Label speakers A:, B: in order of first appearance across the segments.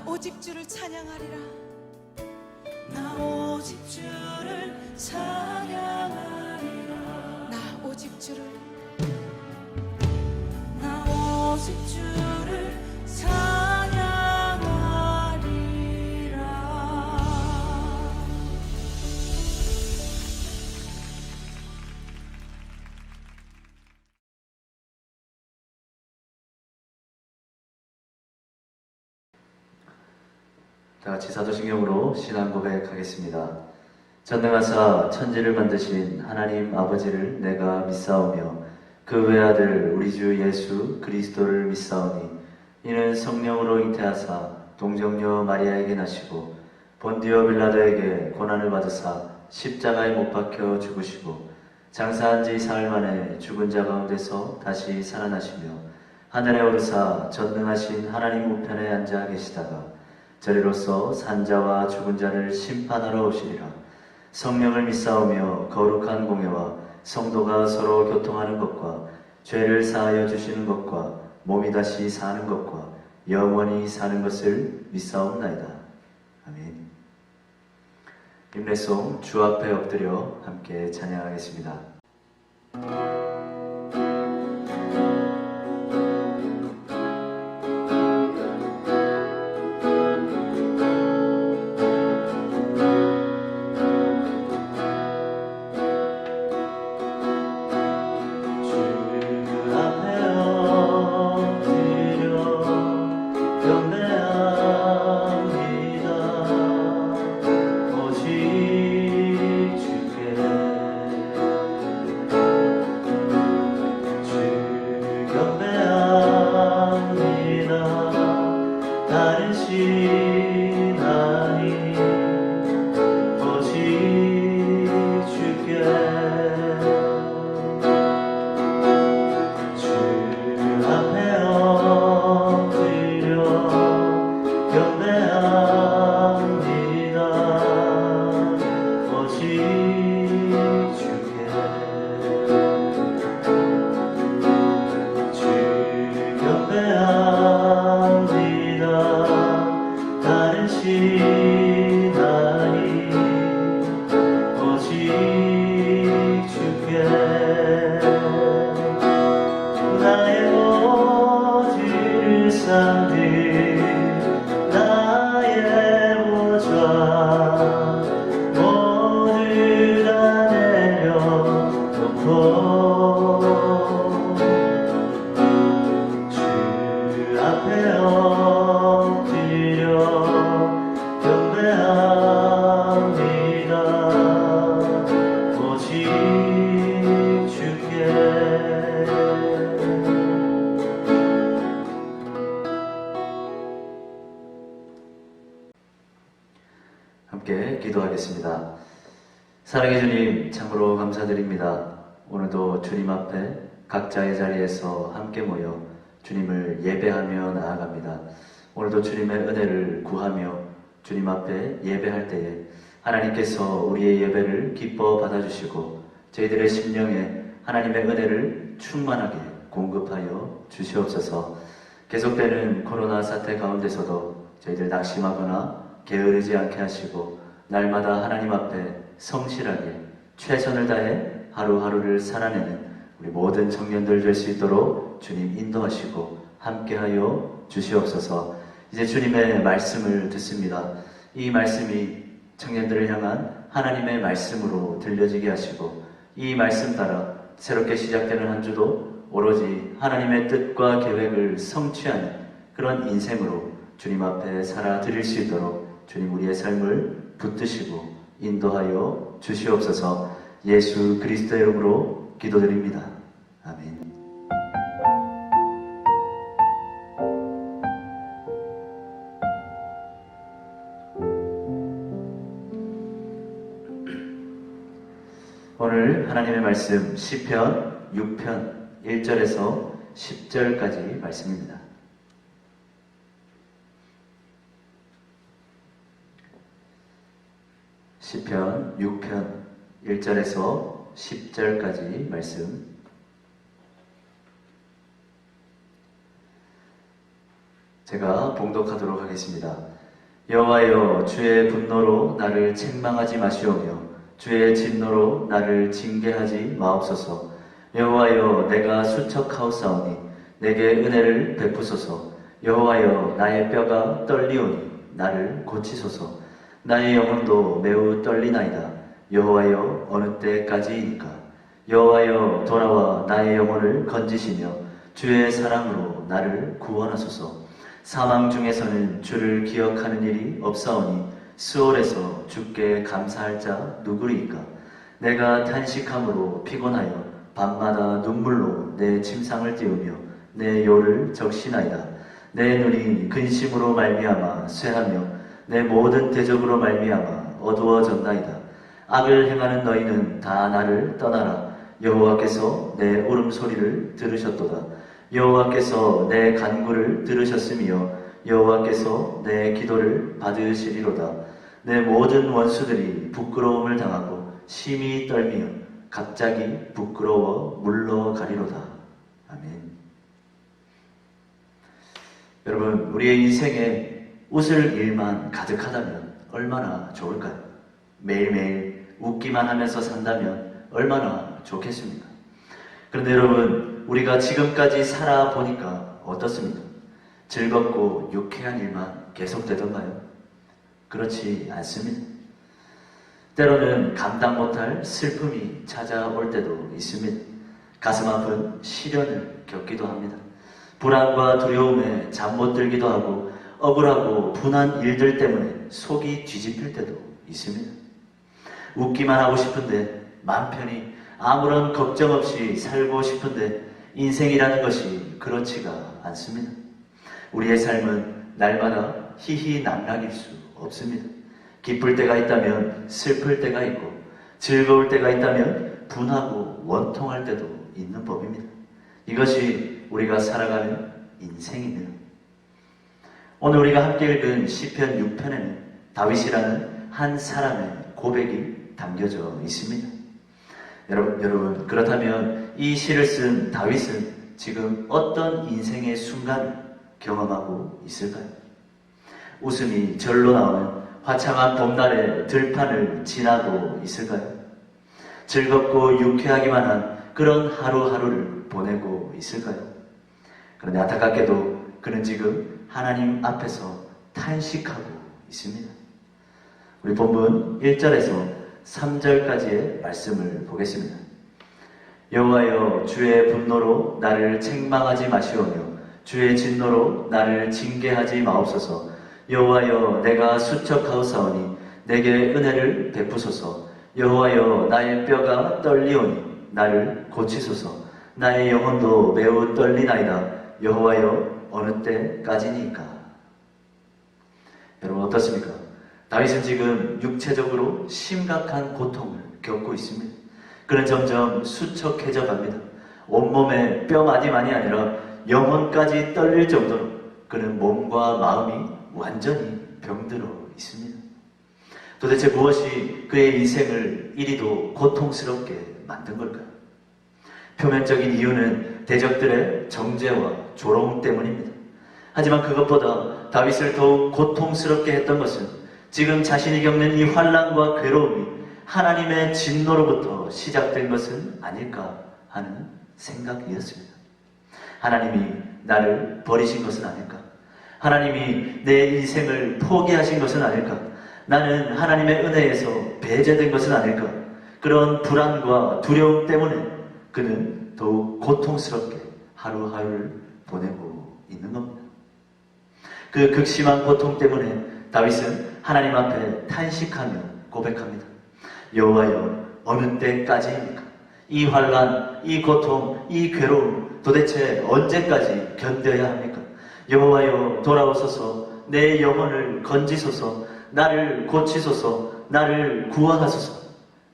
A: 오직 주를 찬양하리라.
B: 나 오직 주를 찬양하리라.
A: 나 오직 주를
B: 나 오직 주를 찬양하리라.
C: 다 같이 사도신경으로 신앙 고백하겠습니다. 전능하사 천지를 만드신 하나님 아버지를 내가 믿사오며 그 외아들 우리 주 예수 그리스도를 믿사오니 이는 성령으로 잉태하사 동정녀 마리아에게 나시고 본디오 빌라도에게 고난을 받으사 십자가에 못 박혀 죽으시고 장사한 지 사흘 만에 죽은 자 가운데서 다시 살아나시며 하늘에 오르사 전능하신 하나님 우편에 앉아 계시다가 저리로서 산자와 죽은 자를 심판하러 오시리라. 성령을 믿사오며 거룩한 공예와 성도가 서로 교통하는 것과 죄를 사하여 주시는 것과 몸이 다시 사는 것과 영원히 사는 것을 믿사옵나이다. 아멘. 임례송 주 앞에 엎드려 함께 찬양하겠습니다. 함께 기도하겠습니다. 사랑의 주님, 참으로 감사드립니다. 오늘도 주님 앞에 각자의 자리에서 함께 모여 주님을 예배하며 나아갑니다. 오늘도 주님의 은혜를 구하며 주님 앞에 예배할 때에 하나님께서 우리의 예배를 기뻐 받아주시고 저희들의 심령에 하나님의 은혜를 충만하게 공급하여 주시옵소서. 계속되는 코로나 사태 가운데서도 저희들 낙심하거나 게으르지 않게 하시고 날마다 하나님 앞에 성실하게 최선을 다해 하루하루를 살아내는 우리 모든 청년들 될 수 있도록 주님 인도하시고 함께하여 주시옵소서. 이제 주님의 말씀을 듣습니다. 이 말씀이 청년들을 향한 하나님의 말씀으로 들려지게 하시고 이 말씀 따라 새롭게 시작되는 한 주도 오로지 하나님의 뜻과 계획을 성취하는 그런 인생으로 주님 앞에 살아드릴 수 있도록 주님 우리의 삶을 붙드시고 인도하여 주시옵소서. 예수 그리스도의 이름으로 기도드립니다. 아멘. 오늘 하나님의 말씀 시편 6편 1절에서 10절까지 말씀입니다. 시편 6편 1절에서 10절까지 말씀. 제가 봉독하도록 하겠습니다. 여호와여 주의 분노로 나를 책망하지 마시오며 주의 진노로 나를 징계하지 마옵소서. 여호와여 내가 수척하옵사오니 내게 은혜를 베푸소서. 여호와여 나의 뼈가 떨리오니 나를 고치소서. 나의 영혼도 매우 떨리나이다. 여호와여 어느 때까지이니까. 여호와여 돌아와 나의 영혼을 건지시며 주의 사랑으로 나를 구원하소서. 사망 중에서는 주를 기억하는 일이 없사오니 스올에서 주께 감사할 자 누구리이까. 내가 탄식함으로 피곤하여 밤마다 눈물로 내 침상을 띄우며 내 요를 적시나이다. 내 눈이 근심으로 말미암아 쇠하며 내 모든 대적으로 말미암아 어두워졌나이다. 악을 행하는 너희는 다 나를 떠나라. 여호와께서 내 울음소리를 들으셨도다. 여호와께서 내 간구를 들으셨으며 여호와께서 내 기도를 받으시리로다. 내 모든 원수들이 부끄러움을 당하고 심히 떨미어 갑자기 부끄러워 물러가리로다. 아멘. 여러분, 우리의 인생에 웃을 일만 가득하다면 얼마나 좋을까요? 매일매일 웃기만 하면서 산다면 얼마나 좋겠습니까? 그런데 여러분, 우리가 지금까지 살아보니까 어떻습니까? 즐겁고 유쾌한 일만 계속되던가요? 그렇지 않습니다. 때로는 감당 못할 슬픔이 찾아올 때도 있습니다. 가슴 아픈 시련을 겪기도 합니다. 불안과 두려움에 잠 못 들기도 하고 억울하고 분한 일들 때문에 속이 뒤집힐 때도 있습니다. 웃기만 하고 싶은데 맘 편히 아무런 걱정 없이 살고 싶은데 인생이라는 것이 그렇지가 않습니다. 우리의 삶은 날마다 희희낙락일 수 없습니다. 기쁠 때가 있다면 슬플 때가 있고 즐거울 때가 있다면 분하고 원통할 때도 있는 법입니다. 이것이 우리가 살아가는 인생입니다. 오늘 우리가 함께 읽은 시편 6편에는 다윗이라는 한 사람의 고백이 담겨져 있습니다. 여러분, 그렇다면 이 시를 쓴 다윗은 지금 어떤 인생의 순간을 경험하고 있을까요? 웃음이 절로 나오는 화창한 봄날의 들판을 지나고 있을까요? 즐겁고 유쾌하기만 한 그런 하루하루를 보내고 있을까요? 그런데 안타깝게도 그는 지금 하나님 앞에서 탄식하고 있습니다. 우리 본문 1절에서 3절까지의 말씀을 보겠습니다. 여호와여 주의 분노로 나를 책망하지 마시오며 주의 진노로 나를 징계하지 마옵소서. 여호와여 내가 수척하옵사오니 내게 은혜를 베푸소서. 여호와여 나의 뼈가 떨리오니 나를 고치소서. 나의 영혼도 매우 떨리나이다. 여호와여 어느 때까지니까. 여러분 어떻습니까? 다윗은 지금 육체적으로 심각한 고통을 겪고 있습니다. 그는 점점 수척해져 갑니다. 온몸에 뼈마디만이 아니라 영혼까지 떨릴 정도로 그는 몸과 마음이 완전히 병들어 있습니다. 도대체 무엇이 그의 인생을 이리도 고통스럽게 만든 걸까요? 표면적인 이유는 대적들의 정죄와 조롱 때문입니다. 하지만 그것보다 다윗을 더욱 고통스럽게 했던 것은 지금 자신이 겪는 이 환난과 괴로움이 하나님의 진노로부터 시작된 것은 아닐까 하는 생각이었습니다. 하나님이 나를 버리신 것은 아닐까? 하나님이 내 인생을 포기하신 것은 아닐까? 나는 하나님의 은혜에서 배제된 것은 아닐까? 그런 불안과 두려움 때문에 그는 더욱 고통스럽게 하루하루를 보내고 있는 겁니다. 그 극심한 고통 때문에 다윗은 하나님 앞에 탄식하며 고백합니다. 여호와여 어느 때까지입니까? 이 환난, 이 고통, 이 괴로움 도대체 언제까지 견뎌야 합니까? 여호와여 돌아오소서. 내 영혼을 건지소서. 나를 고치소서. 나를 구원하소서.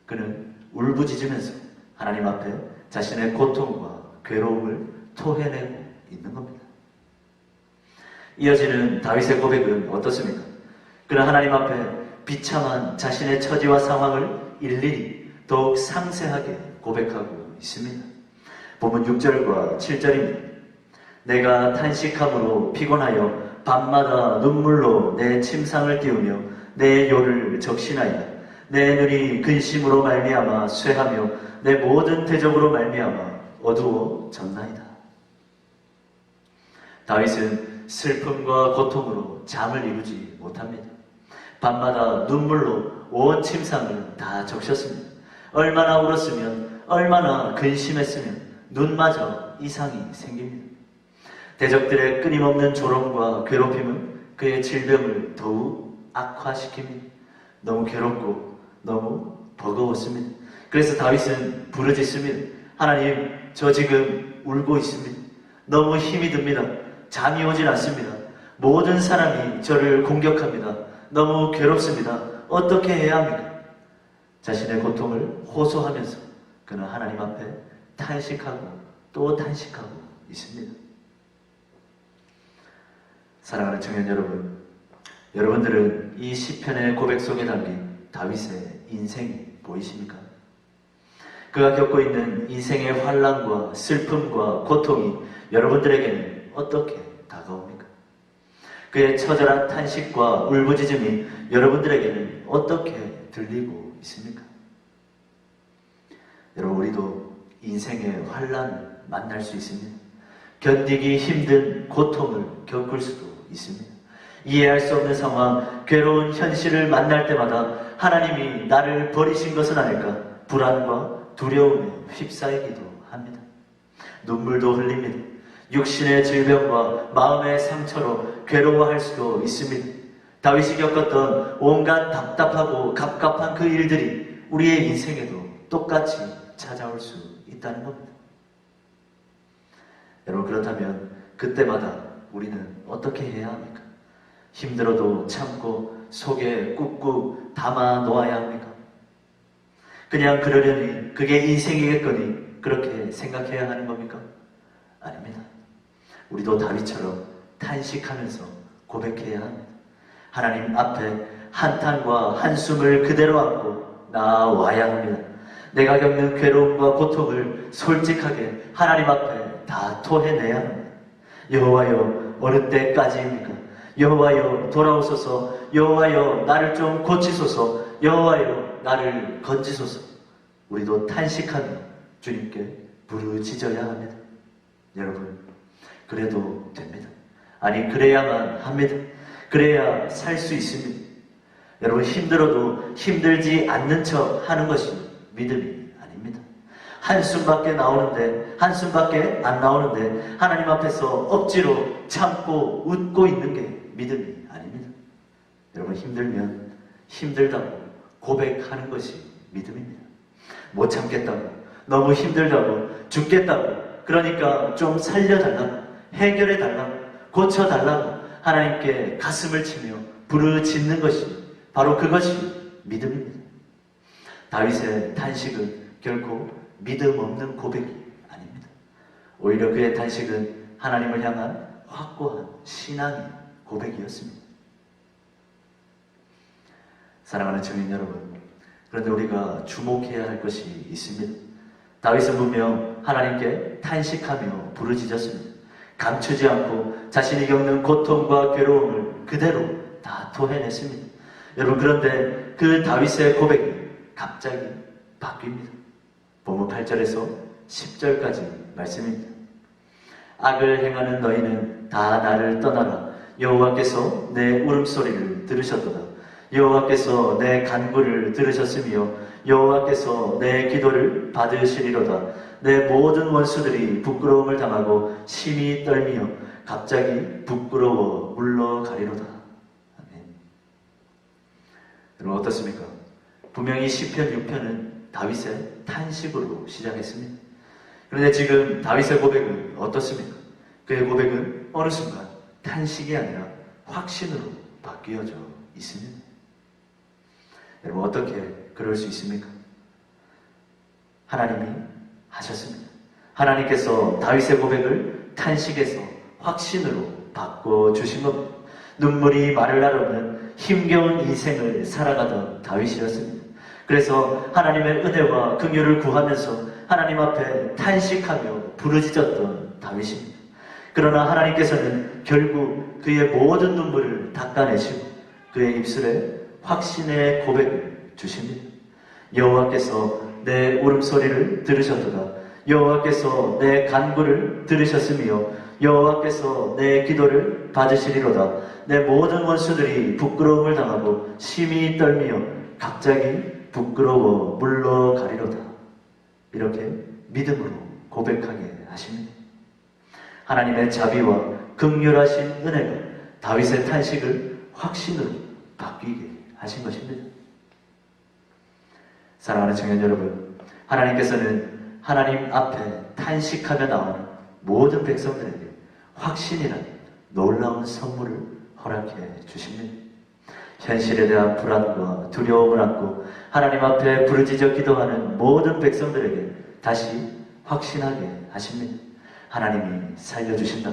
C: 그는 울부짖으면서 하나님 앞에 자신의 고통과 괴로움을 토해내고 있는 겁니다. 이어지는 다윗의 고백은 어떻습니까? 그는 하나님 앞에 비참한 자신의 처지와 상황을 일일이 더욱 상세하게 고백하고 있습니다. 본문 6절과 7절입니다. 내가 탄식함으로 피곤하여 밤마다 눈물로 내 침상을 띄우며 내 요를 적신하이다. 내 눈이 근심으로 말미암아 쇠하며 내 모든 대적으로 말미암아 어두워졌나이다. 다윗은 슬픔과 고통으로 잠을 이루지 못합니다. 밤마다 눈물로 온 침상을 다 적셨습니다. 얼마나 울었으면, 얼마나 근심했으면 눈마저 이상이 생깁니다. 대적들의 끊임없는 조롱과 괴롭힘은 그의 질병을 더욱 악화시킵니다. 너무 괴롭고 너무 버거웠습니다. 그래서 다윗은 부르짖습니다. 하나님, 저 지금 울고 있습니다. 너무 힘이 듭니다. 잠이 오질 않습니다. 모든 사람이 저를 공격합니다. 너무 괴롭습니다. 어떻게 해야 합니까? 자신의 고통을 호소하면서 그는 하나님 앞에 탄식하고 또 탄식하고 있습니다. 사랑하는 청년 여러분, 여러분들은 이 시편의 고백 속에 담긴 다윗의 인생이 보이십니까? 그가 겪고 있는 인생의 환난과 슬픔과 고통이 여러분들에게는 어떻게 다가옵니까? 그의 처절한 탄식과 울부짖음이 여러분들에게는 어떻게 들리고 있습니까? 여러분, 우리도 인생의 환난을 만날 수 있습니다. 견디기 힘든 고통을 겪을 수도 있습니다. 이해할 수 없는 상황, 괴로운 현실을 만날 때마다 하나님이 나를 버리신 것은 아닐까 불안과 두려움에 휩싸이기도 합니다. 눈물도 흘립니다. 육신의 질병과 마음의 상처로 괴로워할 수도 있습니다. 다윗이 겪었던 온갖 답답하고 갑갑한 그 일들이 우리의 인생에도 똑같이 찾아올 수 있다는 겁니다. 여러분, 그렇다면 그때마다 우리는 어떻게 해야 합니까? 힘들어도 참고 속에 꾹꾹 담아 놓아야 합니까? 그냥 그러려니 그게 인생이겠거니 그렇게 생각해야 하는 겁니까? 아닙니다. 우리도 다윗처럼 탄식하면서 고백해야 합니다. 하나님 앞에 한탄과 한숨을 그대로 안고 나와야 합니다. 내가 겪는 괴로움과 고통을 솔직하게 하나님 앞에 다 토해내야 합니다. 여호와여, 어느 때까지입니까? 여호와여, 돌아오소서. 여호와여, 나를 좀 고치소서. 여호와여, 나를 건지소서. 우리도 탄식하며 주님께 부르짖어야 합니다. 여러분, 그래도 됩니다. 아니, 그래야만 합니다. 그래야 살 수 있습니다. 여러분, 힘들어도 힘들지 않는 척 하는 것이 믿음이 아닙니다. 한숨밖에 안 나오는데 하나님 앞에서 억지로 참고 웃고 있는 게 믿음이 아닙니다. 여러분, 힘들면 힘들다고 고백하는 것이 믿음입니다. 못 참겠다고, 너무 힘들다고, 죽겠다고, 그러니까 좀 살려달라고, 해결해달라고, 고쳐달라고 하나님께 가슴을 치며 부르짖는 것이 바로 그것이 믿음입니다. 다윗의 탄식은 결코 믿음 없는 고백이 아닙니다. 오히려 그의 탄식은 하나님을 향한 확고한 신앙의 고백이었습니다. 사랑하는 청년 여러분, 그런데 우리가 주목해야 할 것이 있습니다. 다윗은 분명 하나님께 탄식하며 부르짖었습니다. 감추지 않고 자신이 겪는 고통과 괴로움을 그대로 다 토해냈습니다. 여러분, 그런데 그 다윗의 고백이 갑자기 바뀝니다. 본문 8절에서 10절까지 말씀입니다. 악을 행하는 너희는 다 나를 떠나라. 여호와께서 내 울음소리를 들으셨도다. 여호와께서 내 간구를 들으셨으며 여호와께서 내 기도를 받으시리로다. 내 모든 원수들이 부끄러움을 당하고 심히 떨미며 갑자기 부끄러워 물러가리로다. 아멘. 여러분, 어떻습니까? 분명히 시편 6편은 다윗의 탄식으로 시작했습니다. 그런데 지금 다윗의 고백은 어떻습니까? 그의 고백은 어느 순간 탄식이 아니라 확신으로 바뀌어져 있습니다. 여러분, 어떻게 그럴 수 있습니까? 하나님이 하셨습니다. 하나님께서 다윗의 고백을 탄식에서 확신으로 바꿔주신 겁니다. 눈물이 마를 날 없는 힘겨운 인생을 살아가던 다윗이었습니다. 그래서 하나님의 은혜와 긍휼을 구하면서 하나님 앞에 탄식하며 부르짖었던 다윗입니다. 그러나 하나님께서는 결국 그의 모든 눈물을 닦아내시고 그의 입술에 확신의 고백을 주십니다. 여호와께서 내 울음소리를 들으셨도다. 여호와께서 내 간구를 들으셨으며 여호와께서 내 기도를 받으시리로다. 내 모든 원수들이 부끄러움을 당하고 심히 떨미어 갑자기 부끄러워 물러가리로다. 이렇게 믿음으로 고백하게 하십니다. 하나님의 자비와 긍휼하신 은혜가 다윗의 탄식을 확신으로 바뀌게 하신 것입니다. 사랑하는 청년 여러분, 하나님께서는 하나님 앞에 탄식하며 나오는 모든 백성들에게 확신이라는 놀라운 선물을 허락해 주십니다. 현실에 대한 불안과 두려움을 안고 하나님 앞에 부르짖어 기도하는 모든 백성들에게 다시 확신하게 하십니다. 하나님이 살려주신다.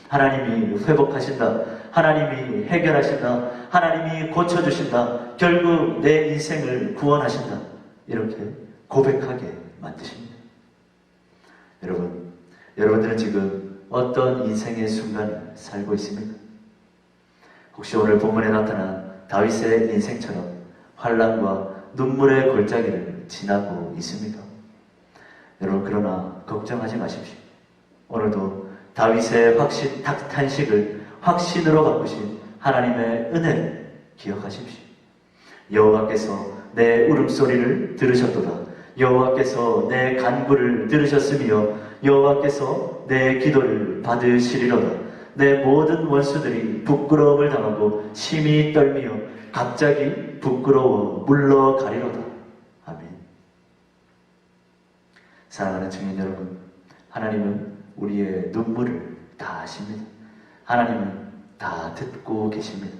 C: 하나님이 회복하신다. 하나님이 해결하신다. 하나님이 고쳐주신다. 결국 내 인생을 구원하신다. 이렇게 고백하게 만드십니다. 여러분들은 지금 어떤 인생의 순간을 살고 있습니까? 혹시 오늘 본문에 나타난 다윗의 인생처럼 환난과 눈물의 골짜기를 지나고 있습니까? 여러분, 그러나 걱정하지 마십시오. 오늘도 다윗의 탄식을 확신으로 바꾸신 하나님의 은혜를 기억하십시오. 여호와께서 내 울음소리를 들으셨도다. 여호와께서 내 간구를 들으셨으며 여호와께서 내 기도를 받으시리로다. 내 모든 원수들이 부끄러움을 당하고 심히 떨미어 갑자기 부끄러워 물러가리로다. 아멘. 사랑하는 청년 여러분, 하나님은 우리의 눈물을 다 아십니다. 하나님은 다 듣고 계십니다.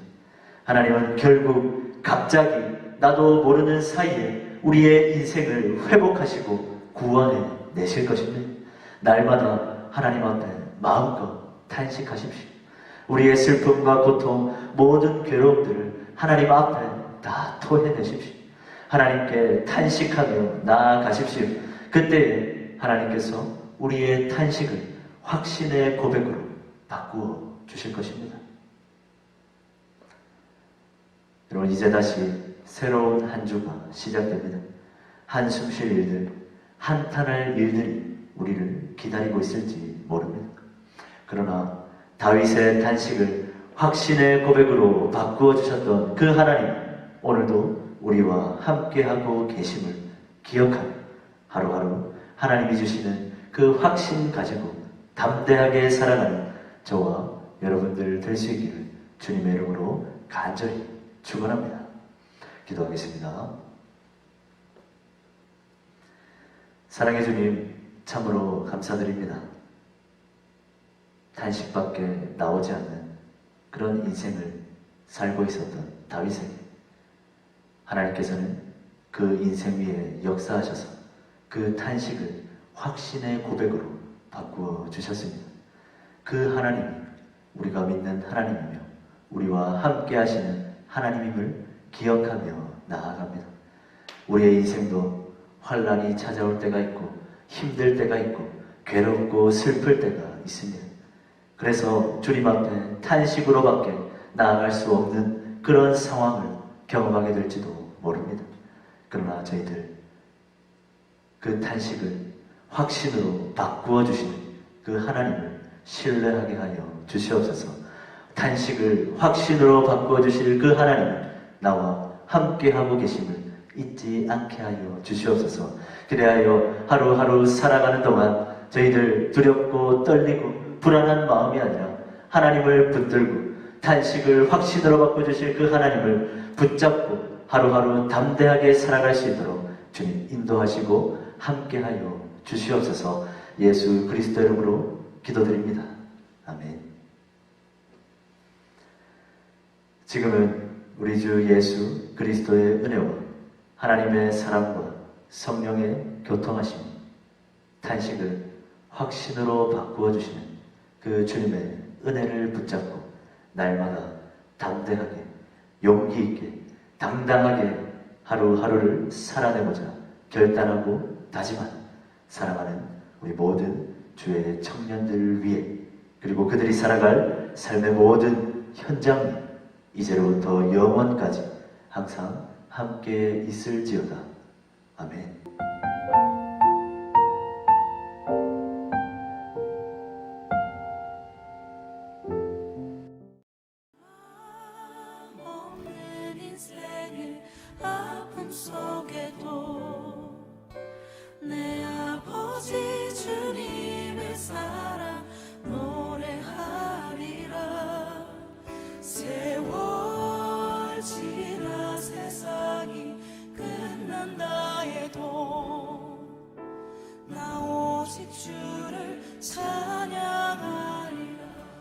C: 하나님은 결국 갑자기 나도 모르는 사이에 우리의 인생을 회복하시고 구원해 내실 것입니다. 날마다 하나님 앞에 마음껏 탄식하십시오. 우리의 슬픔과 고통, 모든 괴로움들을 하나님 앞에 다 토해내십시오. 하나님께 탄식하며 나아가십시오. 그때에 하나님께서 우리의 탄식을 확신의 고백으로 바꾸어 주실 것입니다. 여러분, 이제 다시 새로운 한 주가 시작됩니다. 한숨 쉴 일들, 한탄할 일들이 우리를 기다리고 있을지 모릅니다. 그러나 다윗의 탄식을 확신의 고백으로 바꾸어 주셨던 그 하나님, 오늘도 우리와 함께하고 계심을 기억하며 하루하루 하나님이 주시는 그 확신 가지고 담대하게 살아가는 저와 여러분들 될 수 있기를 주님의 이름으로 간절히 축원합니다. 기도하겠습니다. 사랑의 주님, 참으로 감사드립니다. 탄식밖에 나오지 않는 그런 인생을 살고 있었던 다윗에게 하나님께서는 그 인생 위에 역사하셔서 그 탄식을 확신의 고백으로 바꾸어 주셨습니다. 그 하나님이 우리가 믿는 하나님이며 우리와 함께 하시는 하나님임을 기억하며 나아갑니다. 우리의 인생도 환난이 찾아올 때가 있고 힘들 때가 있고 괴롭고 슬플 때가 있습니다. 그래서 주님 앞에 탄식으로밖에 나아갈 수 없는 그런 상황을 경험하게 될지도 모릅니다. 그러나 저희들 그 탄식을 확신으로 바꾸어 주시는 그 하나님을 신뢰하게 하여 주시옵소서. 탄식을 확신으로 바꾸어 주실 그 하나님을 나와 함께하고 계심을 잊지 않게 하여 주시옵소서. 그래하여 하루하루 살아가는 동안 저희들 두렵고 떨리고 불안한 마음이 아니라 하나님을 붙들고 탄식을 확신으로 바꿔주실 그 하나님을 붙잡고 하루하루 담대하게 살아갈 수 있도록 주님 인도하시고 함께하여 주시옵소서. 예수 그리스도 이름으로 기도드립니다. 아멘. 지금은 우리 주 예수 그리스도의 은혜와 하나님의 사랑과 성령의 교통하심, 탄식을 확신으로 바꾸어 주시는 그 주님의 은혜를 붙잡고 날마다 담대하게 용기 있게 당당하게 하루하루를 살아내고자 결단하고 다짐하는 사랑하는 우리 모든 주의 청년들 위해, 그리고 그들이 살아갈 삶의 모든 현장, 이제로부터 영원까지 항상 함께 있을지어다. 아멘.
B: 없는 인생의 아픔 속에도 내 아버지 주님의 사랑 노래하리라. 세월 지나 세상이 끝난다 해도 나 오직 주를 찾